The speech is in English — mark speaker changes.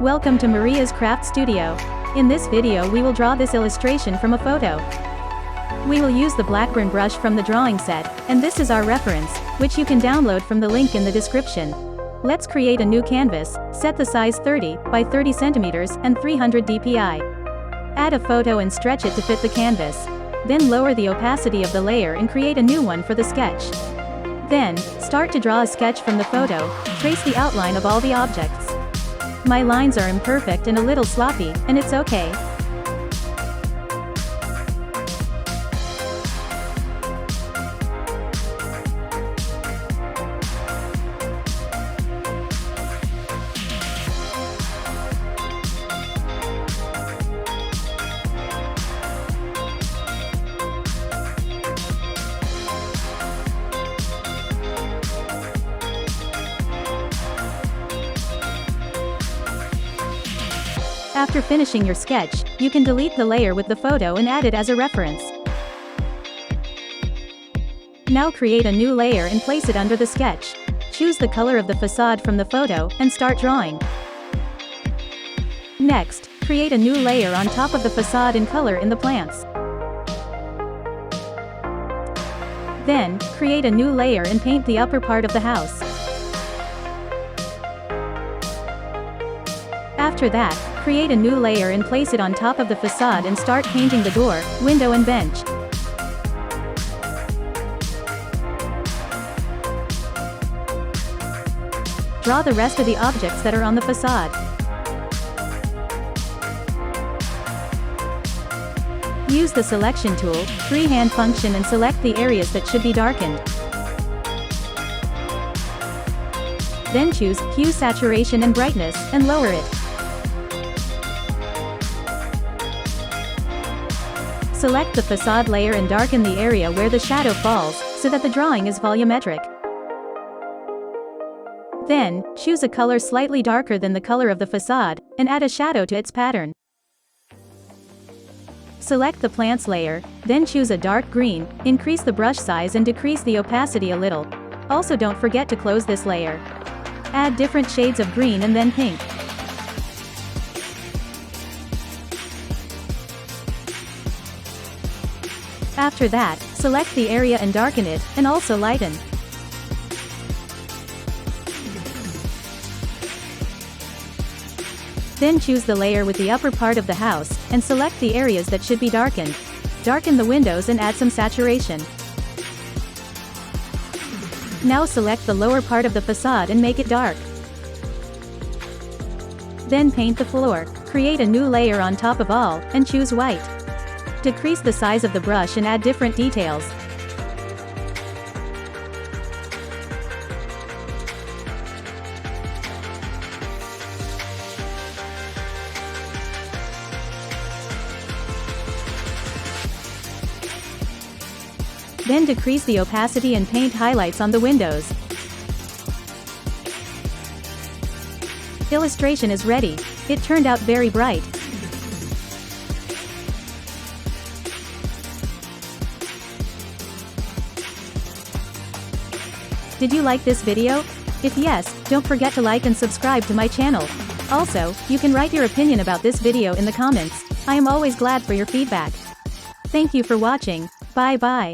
Speaker 1: Welcome to Maria's Craft Studio. In this video we will draw this illustration from a photo. We will use the Blackburn brush from the drawing set, and this is our reference, which you can download from the link in the description. Let's create a new canvas, set the size 30 by 30 centimeters and 300 dpi. Add a photo and stretch it to fit the canvas. Then lower the opacity of the layer and create a new one for the sketch. Then, start to draw a sketch from the photo, trace the outline of all the objects. My lines are imperfect and a little sloppy, and it's okay. After finishing your sketch, you can delete the layer with the photo and add it as a reference. Now create a new layer and place it under the sketch. Choose the color of the facade from the photo, and start drawing. Next, create a new layer on top of the facade and color in the plants. Then, create a new layer and paint the upper part of the house. After that, create a new layer and place it on top of the facade and start painting the door, window and bench. Draw the rest of the objects that are on the facade. Use the selection tool, freehand function, and select the areas that should be darkened. Then choose Hue, Saturation and Brightness, and lower it. Select the facade layer and darken the area where the shadow falls, so that the drawing is volumetric. Then, choose a color slightly darker than the color of the facade, and add a shadow to its pattern. Select the plants layer, then choose a dark green, increase the brush size and decrease the opacity a little. Also don't forget to close this layer. Add different shades of green and then pink. After that, select the area and darken it, and also lighten. Then choose the layer with the upper part of the house, and select the areas that should be darkened. Darken the windows and add some saturation. Now select the lower part of the facade and make it dark. Then paint the floor, create a new layer on top of all, and choose white. Decrease the size of the brush and add different details. Then decrease the opacity and paint highlights on the windows. Illustration is ready. It turned out very bright. Did you like this video? If yes, don't forget to like and subscribe to my channel. Also, you can write your opinion about this video in the comments. I am always glad for your feedback. Thank you for watching. Bye bye.